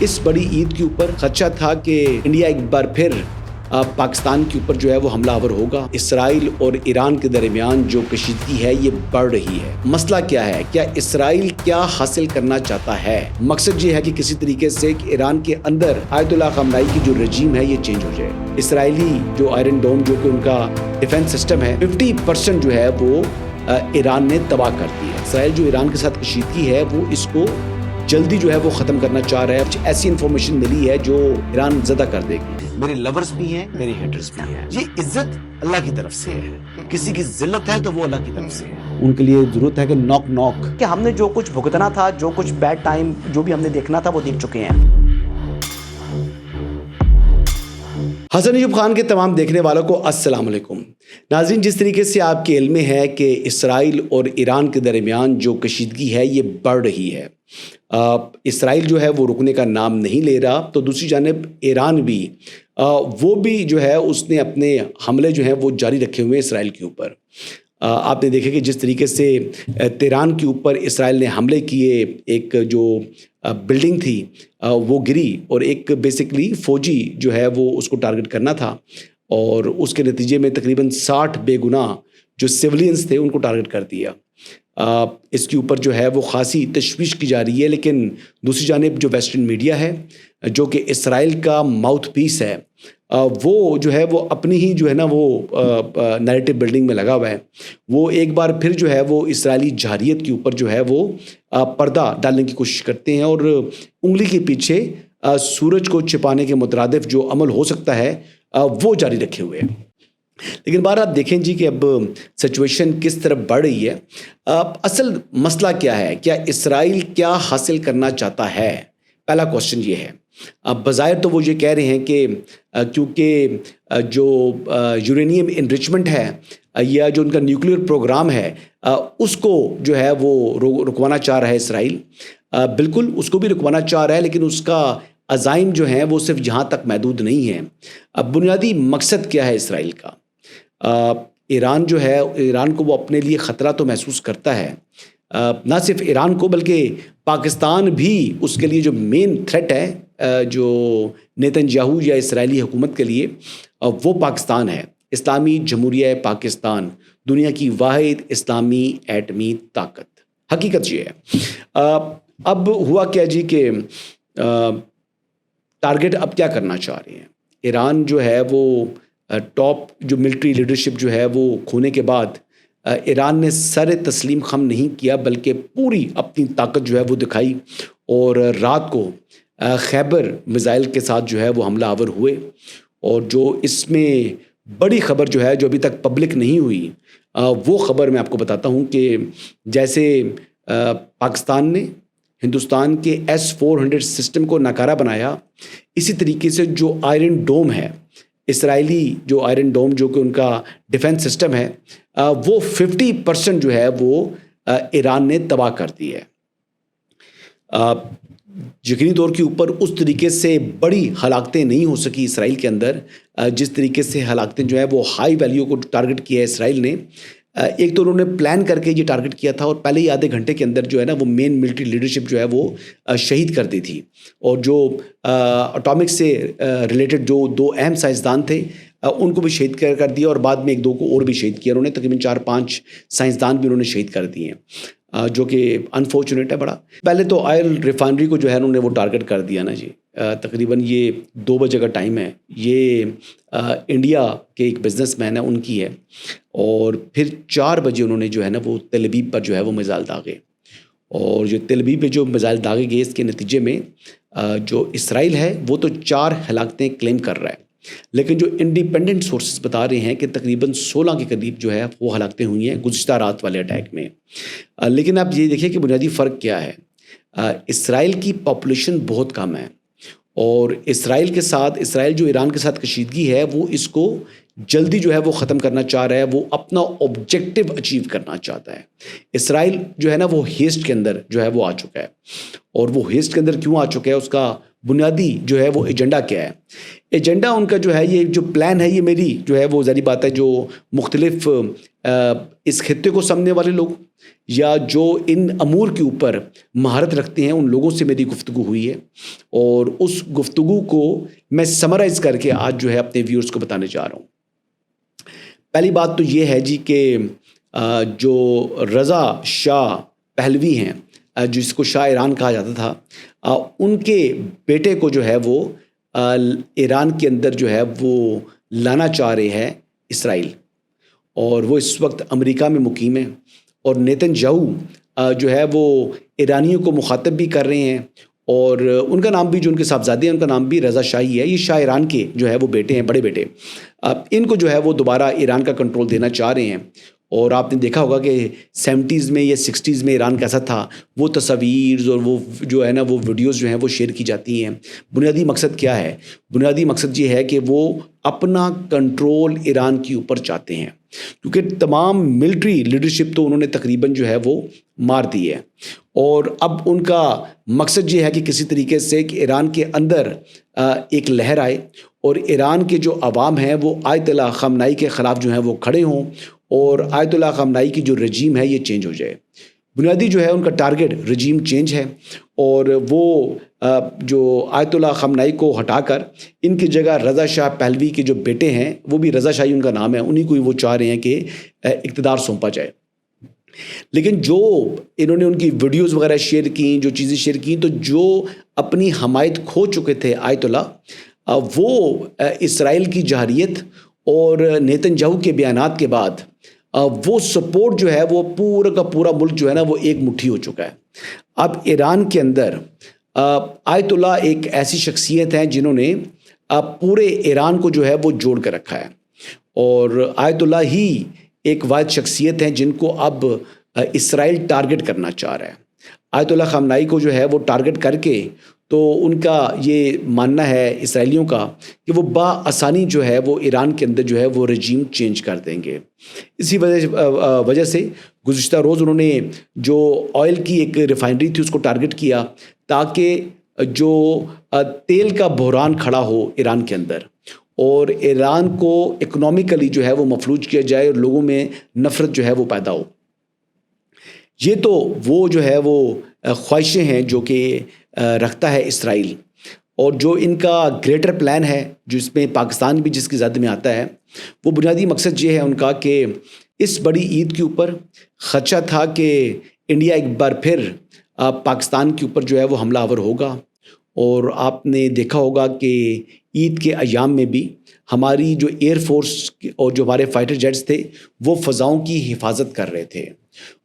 इस बड़ी ईद के ऊपर खदशा था कि इंडिया एक बार फिर पाकिस्तान के ऊपर जो है वो हमलावर होगा। इसराइल और ईरान के दरमियान जो कशीदगी है ये बढ़ रही है। मसला क्या है? क्या इसराइल क्या हासिल करना चाहता है? मकसद ये है कि किसी तरीके से कि ईरान के अंदर आयतुल्लाह खamenei की जो रजीम है ये चेंज हो जाए। इसराइली जो आयरन डोम जो कि उनका डिफेंस सिस्टम है 50% जो है वो ईरान ने तबाह कर दी है। इसराइल जो ईरान के साथ कशीदगी है वो इसको जल्दी जो है वो ख़त्म करना चाह रहा है। कुछ ऐसी इन्फॉर्मेशन मिली है जो ईरान ज़दा कर देगी। मेरे लवर्स भी हैं, मेरे हेटर्स भी हैं। ये इज्जत अल्लाह की तरफ से है। किसी की जिल्लत है तो वो अल्लाह की तरफ से है। उनके लिए ज़रूरत है कि नॉक नॉक कि हमने जो कुछ भुगतना था, जो कुछ बैड टाइम जो भी हमने देखना था वो देख चुके हैं। हसन अयूब खान के तमाम देखने वालों को अस्सलाम वालेकुम। नाज़रीन, जिस तरीके से आपके इल्म में है कि इसराइल और ईरान के दरमियान जो कशीदगी है ये बढ़ रही है। इसराइल जो है वो रुकने का नाम नहीं ले रहा, तो दूसरी जानिब ईरान भी वो भी जो है उसने अपने हमले जो हैं वो जारी रखे हुए हैं इसराइल के ऊपर। आपने देखा कि जिस तरीके से तेहरान के ऊपर इसराइल ने हमले किए, एक जो बिल्डिंग थी वो गिरी और एक बेसिकली फ़ौजी जो है वो उसको टारगेट करना था और उसके नतीजे में तकरीबन 60 बेगुनाह जो सिविलियंस थे उनको टारगेट कर दिया। इसके ऊपर जो है वो ख़ासी तशवीश की जा रही है, लेकिन दूसरी जानिब जो वेस्टर्न मीडिया है जो कि इसराइल का माउथ पीस है वो जो है वो अपनी ही जो है ना वो नैरेटिव बिल्डिंग में लगा हुआ है। वो एक बार फिर जो है वो इसराइली जहारियत के ऊपर जो है वो पर्दा डालने की कोशिश करते हैं और उंगली के पीछे सूरज को छिपाने के मुतरादिफ जो अमल हो सकता है वो जारी रखे हुए हैं। लेकिन बार आप देखें जी कि अब सिचुएशन किस तरफ बढ़ रही है। असल मसला क्या है? क्या इसराइल क्या हासिल करना चाहता है? पहला क्वेश्चन ये है। अब बज़ाहिर तो वो ये कह रहे हैं कि क्योंकि जो यूरेनियम इनरिचमेंट है या जो उनका न्यूक्लियर प्रोग्राम है उसको जो है वो रुकवाना चाह रहा है इसराइल। बिल्कुल उसको भी रुकवाना चाह रहा है, लेकिन उसका अज़ाइम जो हैं वो सिर्फ यहाँ तक महदूद नहीं है। अब बुनियादी मकसद क्या है इसराइल का? ईरान जो है, ईरान को वो अपने लिए ख़तरा तो महसूस करता है, ना सिर्फ ईरान को बल्कि पाकिस्तान भी उसके लिए जो मेन थ्रेट है जो नेतन्याहू या इसराइली हुकूमत के लिए वो पाकिस्तान है। इस्लामी जमहूरिया पाकिस्तान दुनिया की वाहिद इस्लामी एटमी ताकत। हकीकत ये है। अब हुआ क्या जी कि टारगेट अब क्या करना चाह रहे हैं? ईरान जो है वो टॉप जो मिलिट्री लीडरशिप जो है वो खोने के बाद ईरान ने सर तस्लीम खम नहीं किया बल्कि पूरी अपनी ताकत जो है वो दिखाई और रात को खैबर मिज़ाइल के साथ जो है वो हमलावर हुए। और जो इसमें बड़ी ख़बर जो है जो अभी तक पब्लिक नहीं हुई वो ख़बर मैं आपको बताता हूँ कि जैसे पाकिस्तान ने हिंदुस्तान के S-400 सिस्टम को नाकारा बनाया, इसी तरीके से जो आयरन डोम है इसराइली जो आयरन डोम जो कि उनका डिफेंस सिस्टम है वो 50% जो है वो ईरान ने तबाह कर दी है। यकीनी तौर के ऊपर उस तरीके से बड़ी हलाकतें नहीं हो सकी इसराइल के अंदर जिस तरीके से हलाकतें जो है वो हाई वैल्यू को टारगेट किया है इसराइल ने। एक तो उन्होंने प्लान करके ये टारगेट किया था और पहले ही आधे घंटे के अंदर जो है ना वो मेन मिलिट्री लीडरशिप जो है वो शहीद कर दी थी। और जो एटॉमिक से रिलेटेड जो दो अहम साइंसदान थे उनको भी शहीद कर दिया और बाद में एक दो को और भी शहीद किया उन्होंने। तकरीबन 4-5 साइंसदान भी उन्होंने शहीद कर दिए हैं जो कि अनफॉर्चुनेट है बड़ा। पहले तो ऑयल रिफाइनरी को जो है उन्होंने वो टारगेट कर दिया ना जी। तकरीबन ये 2 बजे का टाइम है, ये इंडिया के एक बिज़नेसमैन है उनकी है। और फिर 4 बजे उन्होंने जो है ना वो तेल अवीव पर जो है वो मिसाइल दागे और जो तेल अवीव पे जो मिसाइल दागे गए इसके नतीजे में जो इसराइल है वो तो 4 हलाकतें क्लेम कर रहा है, लेकिन जो इंडिपेंडेंट सोर्सेज बता रहे हैं कि तकरीबन 16 के करीब जो है वो हलाकतें हुई हैं गुज़िश्ता रात वाले अटैक में। लेकिन आप ये देखिए कि बुनियादी फ़र्क क्या है। इसराइल की पॉपुलेशन बहुत कम है और इसराइल के साथ इसराइल जो ईरान के साथ कशीदगी है वो इसको जल्दी जो है वो ख़त्म करना चाह रहा है, वो अपना ऑब्जेक्टिव अचीव करना चाहता है। इसराइल जो है ना वो हेस्ट के अंदर जो है वो आ चुका है और वो हेस्ट के अंदर क्यों आ चुका है उसका बुनियादी जो है वो एजेंडा क्या है। एजेंडा उनका जो है, ये जो प्लान है, ये मेरी जो है वो ज़ाहिर बात है जो मुख्तलिफ इस खित्ते को समझने वाले लोग या जो इन अमूर के ऊपर महारत रखते हैं उन लोगों से मेरी गुफ्तगू हुई है, और उस गुफ्तगू को मैं समराइज़ करके आज जो है अपने व्यूअर्स को बताने जा रहा हूँ। पहली बात तो ये है जी कि जो रज़ा शाह पहलवी हैं, जिसको शाह ईरान कहा जाता था, उनके बेटे को जो है वो ईरान के अंदर जो है वो लाना चाह रहे हैं इसराइल, और वो इस वक्त अमेरिका में मुकीम है। और नेतन्याहू जो है वो ईरानियों को मुखातब भी कर रहे हैं, और उनका नाम भी, जो उनके साहबजादे हैं, उनका नाम भी रज़ा शाही है। ये शाह ईरान के जो है वो बेटे हैं, बड़े बेटे। इनको जो है वो दोबारा ईरान का कंट्रोल देना चाह रहे हैं। और आपने देखा होगा कि 70s में या 60s में ईरान कैसा था, वो तस्वीर और वो जो है ना वो वीडियोस जो हैं वो शेयर की जाती हैं। बुनियादी मकसद क्या है? बुनियादी मकसद ये है कि वो अपना कंट्रोल ईरान के ऊपर चाहते हैं, क्योंकि तमाम मिलिट्री लीडरशिप तो उन्होंने तकरीबन जो है वो मार दी है। और अब उनका मकसद ये है कि किसी तरीके से कि ईरान के अंदर एक लहर आए और ईरान के जो अवाम हैं वो आयतुल्लाह ख़amenei के ख़िलाफ़ जो हैं वो खड़े हों, और आयतुल्लाह ख़amenei की जो रजीम है ये चेंज हो जाए। बुनियादी जो है उनका टारगेट रजीम चेंज है, और वो जो आयतुल्लाह ख़amenei को हटाकर इनकी जगह रज़ा शाह पहलवी के जो बेटे हैं, वो भी रज़ा शाही उनका नाम है, उन्हीं को ही वो चाह रहे हैं कि इक़्तिदार सौंपा जाए। लेकिन जो इन्होंने उनकी वीडियोस वगैरह शेयर की, जो चीज़ें शेयर की, तो जो अपनी हमायत खो चुके थे आयतुल्लाह, वो इसराइल की जहरियत और नेतन्याहू के बयानात के बाद वो सपोर्ट जो है वो पूरा का पूरा मुल्क जो है ना वो एक मुट्ठी हो चुका है। अब ईरान के अंदर आयतुल्लाह एक ऐसी शख्सियत हैं जिन्होंने पूरे ईरान को जो है वो जोड़ कर रखा है, और आयतुल्लाह ही एक वाहिद शख्सियत हैं जिनको अब इसराइल टारगेट करना चाह रहा है। आयतुल्लाह ख़amenei को जो है वो टारगेट करके, तो उनका ये मानना है इसराइलियों का कि वो बआसानी जो है वो ईरान के अंदर जो है वो रजीम चेंज कर देंगे। इसी वजह से गुज़िश्ता रोज़ उन्होंने जो ऑयल की एक रिफाइनरी थी उसको टारगेट किया, ताकि जो तेल का बहरान खड़ा हो ईरान के अंदर, और ईरान को इकोनॉमिकली जो है वो मफलूज किया जाए और लोगों में नफ़रत जो है वो पैदा हो। ये तो वो जो है वो ख्वाहिशें हैं जो कि रखता है इसराइल, और जो इनका ग्रेटर प्लान है जिसमें पाकिस्तान भी जिसकी ज़द में आता है, वो बुनियादी मकसद ये है उनका कि इस बड़ी ईद के ऊपर खदशा था कि इंडिया एक बार फिर पाकिस्तान के ऊपर जो है वो हमलावर होगा। और आपने देखा होगा कि ईद के अयाम में भी हमारी जो एयर फोर्स और जो हमारे फाइटर जेट्स थे वो फ़ज़ाओं की हिफाजत कर रहे थे,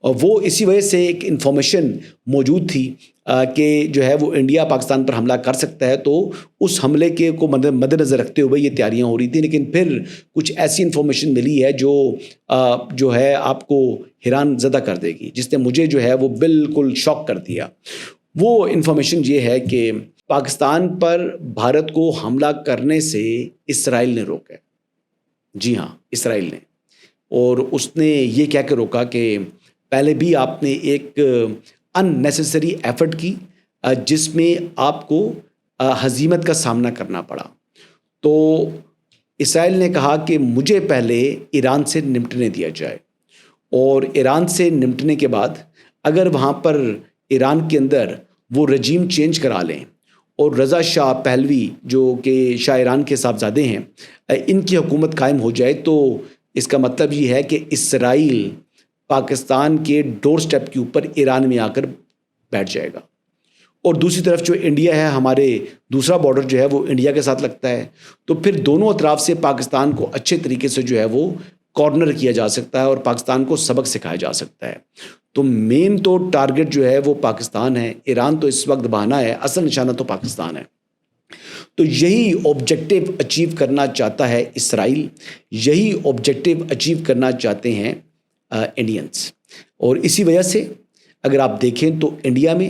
और वो इसी वजह से एक इन्फॉर्मेशन मौजूद थी कि जो है वो इंडिया पाकिस्तान पर हमला कर सकता है, तो उस हमले के को मद्देनज़र रखते हुए ये तैयारियां हो रही थी। लेकिन फिर कुछ ऐसी इन्फॉर्मेशन मिली है जो है आपको हैरान ज़दा कर देगी, जिसने मुझे जो है वो बिल्कुल शॉक कर दिया। वो इन्फॉर्मेशन ये है कि पाकिस्तान पर भारत को हमला करने से इसराइल ने रोका। जी हाँ, इसराइल ने, और उसने ये कह के रोका कि पहले भी आपने एक अननेसेसरी एफर्ट की जिसमें आपको हजीमत का सामना करना पड़ा। तो इसराइल ने कहा कि मुझे पहले ईरान से निपटने दिया जाए, और ईरान से निपटने के बाद अगर वहाँ पर ईरान के अंदर वो रजीम चेंज करा लें और रज़ा शाह पहलवी जो कि शाह ईरान के साहबजादे हैं इनकी हुकूमत कायम हो जाए, तो इसका मतलब ये है कि इसराइल पाकिस्तान के डोर स्टेप के ऊपर ईरान में आकर बैठ जाएगा। और दूसरी तरफ जो इंडिया है, हमारे दूसरा बॉर्डर जो है वो इंडिया के साथ लगता है, तो फिर दोनों अतराफ से पाकिस्तान को अच्छे तरीके से जो है वो कॉर्नर किया जा सकता है और पाकिस्तान को सबक सिखाया जा सकता है। तो मेन तो टारगेट जो है वो पाकिस्तान है, ईरान तो इस वक्त बहाना है, असल निशाना तो पाकिस्तान है। तो यही ऑब्जेक्टिव अचीव करना चाहता है इसराइल, यही ऑब्जेक्टिव अचीव करना चाहते हैं इंडियंस। और इसी वजह से अगर आप देखें तो इंडिया में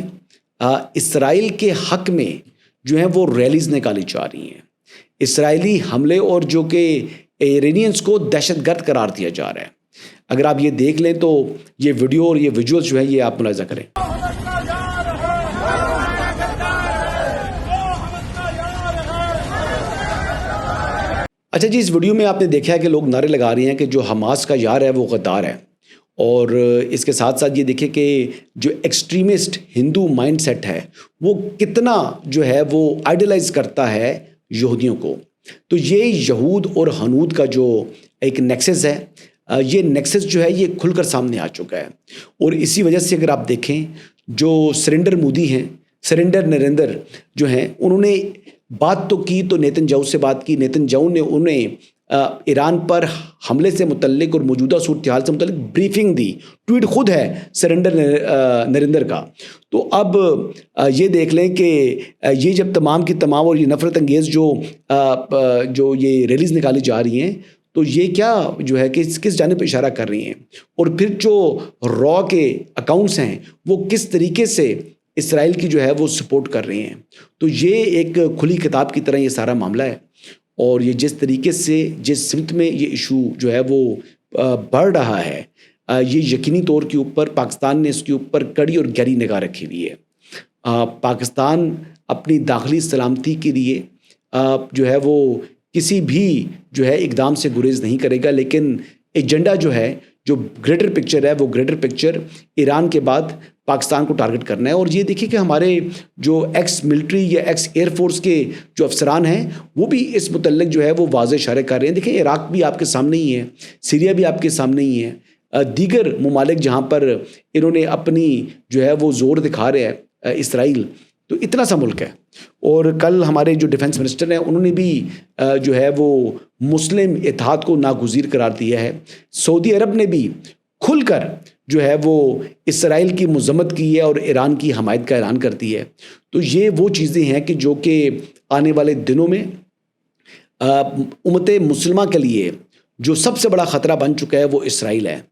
इसराइल के हक में जो है वो रैलीज निकाली जा रही हैं। इसराइली हमले और जो कि ईरानियंस को दहशतगर्द करार दिया जा रहा है। अगर आप ये देख लें तो ये वीडियो और ये विजुअल्स जो है ये आप मुलाहिजा करें। अच्छा जी, इस वीडियो में आपने देखा है कि लोग नारे लगा रहे हैं कि जो हमास का यार है वो गद्दार है, और इसके साथ साथ ये देखिए कि जो एक्सट्रीमिस्ट हिंदू माइंडसेट है वो कितना जो है वो आइडलाइज करता है यहूदियों को। तो ये यहूद और हनूद का जो एक नेक्सस है, ये नेक्सस जो है ये खुलकर सामने आ चुका है। और इसी वजह से अगर आप देखें, जो सरेंडर मोदी हैं, सरेंडर नरेंद्र जो हैं, उन्होंने बात तो की, तो नेतन्याहू से बात की। नेतन्याहू ने उन्हें ईरान पर हमले से मुतल्लिक और मौजूदा सूरत हाल से मुतल्लिक ब्रीफिंग दी। ट्वीट खुद है सरेंडर नरेंद्र का। तो अब ये देख लें कि ये जब तमाम की तमाम और ये नफरत अंगेज़ जो ये रैलीज़ निकाली जा रही हैं, तो ये क्या जो है कि किस जानिब पे इशारा कर रही हैं, और फिर जो रॉ के अकाउंट्स हैं वो किस तरीके से इसराइल की जो है वो सपोर्ट कर रही हैं। तो ये एक खुली किताब की तरह ये सारा मामला है, और ये जिस तरीके से जिस सिमत में ये इशू जो है वो बढ़ रहा है, ये यकीनी तौर के ऊपर पाकिस्तान ने इसके ऊपर कड़ी और गहरी निगाह रखी हुई है। पाकिस्तान अपनी दाखिली सलामती के लिए जो है वो किसी भी जो है इकदाम से गुरेज नहीं करेगा, लेकिन एजेंडा जो है, जो ग्रेटर पिक्चर है, वो ग्रेटर पिक्चर ईरान के बाद पाकिस्तान को टारगेट करना है। और ये देखिए कि हमारे जो एक्स मिलिट्री या एक्स एयरफोर्स के जो अफसरान हैं वो भी इस मुतल्लिक जो है वो वाज़ेह इशारे कर रहे हैं। देखिए, इराक भी आपके सामने ही है, सीरिया भी आपके सामने ही है, दीगर ममालिक जहाँ पर इन्होंने अपनी जो है वो ज़ोर दिखा रहे हैं, इसराइल तो इतना सा मुल्क है। और कल हमारे जो डिफेंस मिनिस्टर हैं उन्होंने भी जो है वो मुस्लिम इत्तेहाद को नागुज़ीर करार दिया है। सऊदी अरब ने भी खुलकर जो है वो इसराइल की मज़म्मत की है और ईरान की हमायत का ऐलान करती है। तो ये वो चीज़ें हैं कि जो कि आने वाले दिनों में उम्मत मुस्लिमा के लिए जो सबसे बड़ा ख़तरा बन चुका है वो इसराइल है।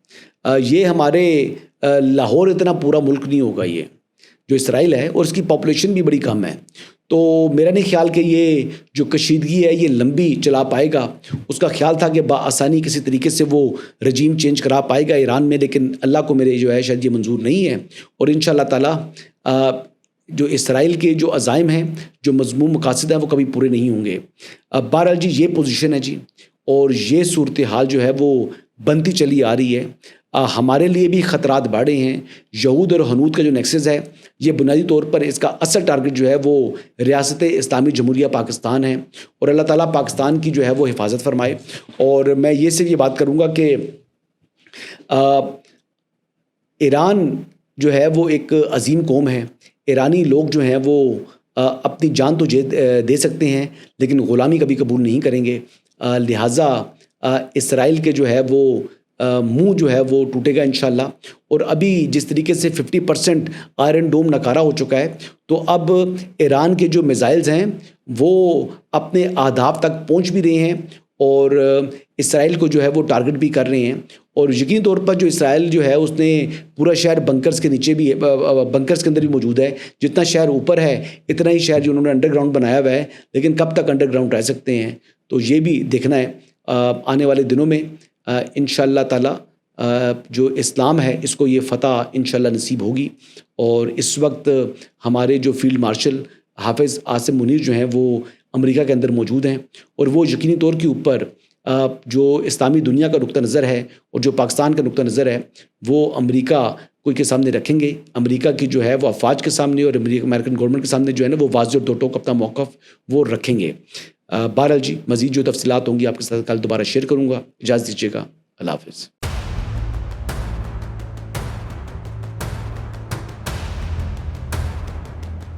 ये हमारे लाहौर इतना पूरा मुल्क नहीं होगा, ये जो इसराइल है, और इसकी पॉपुलेशन भी बड़ी कम है। तो मेरा नहीं ख्याल कि ये जो कशीदगी है ये लंबी चला पाएगा। उसका ख्याल था कि बआसानी किसी तरीके से वो रजीम चेंज करा पाएगा ईरान में, लेकिन अल्लाह को मेरे जो है शायद ये मंजूर नहीं है। और इंशाअल्लाह ताला जो इसराइल के जो अज़ाइम हैं, जो मज़मूम मकासद हैं, वो कभी पूरे नहीं होंगे। बहरहाल जी ये पोजीशन है जी, और ये सूरत हाल जो है वो बनती चली आ रही है। हमारे लिए भी ख़तरात बढ़े हैं। यहूद और हनूद का जो नेक्सस है, ये बुनियादी तौर पर इसका असल टारगेट जो है वो रियासत इस्लामी जमहूरिया पाकिस्तान है, और अल्लाह ताला पाकिस्तान की जो है वो हिफाजत फरमाए। और मैं ये सिर्फ ये बात करूँगा कि ईरान जो है वो एक अजीम कौम है। ईरानी लोग जो हैं वो अपनी जान तो दे सकते हैं, लेकिन ग़ुलामी कभी कबूल नहीं करेंगे। लिहाजा इसराइल के जो है वो मुंह जो है वो टूटेगा इंशाल्लाह। और अभी जिस तरीके से 50% आयरन डोम नकारा हो चुका है, तो अब ईरान के जो मिसाइल्स हैं वो अपने अहदाफ तक पहुंच भी रहे हैं, और इसराइल को जो है वो टारगेट भी कर रहे हैं। और यकीनी तौर पर जो इसराइल जो है उसने पूरा शहर बंकर्स के नीचे भी बंकर्स के अंदर भी मौजूद है। जितना शहर ऊपर है इतना ही शहर जो उन्होंने अंडरग्राउंड बनाया हुआ है, लेकिन कब तक अंडरग्राउंड रह सकते हैं, तो ये भी देखना है। आने वाले दिनों में इंशाअल्लाह ताला जो इस्लाम है इसको ये फ़तह इंशाअल्लाह नसीब होगी। और इस वक्त हमारे जो फील्ड मार्शल हाफिज़ आसिम मुनीर जो हैं वो अमेरिका के अंदर मौजूद हैं, और वो यकीनी तौर के ऊपर जो इस्लामी दुनिया का नुक्ता नज़र है और जो पाकिस्तान का नुक्ता नज़र है वो अमेरिका कोई के सामने रखेंगे। अमेरिका की जो है वो अफवाज के सामने और अमेरिकन गवर्नमेंट के सामने जो है ना वो वाज़ेह और दो टोक अपना मौक़िफ़ वो रखेंगे। बहरहाल जी मज़ीद जो तफसीलात होंगी आपके साथ कल दोबारा शेयर करूँगा। इजाज़त दीजिएगा। अल्लाह हाफ़िज़।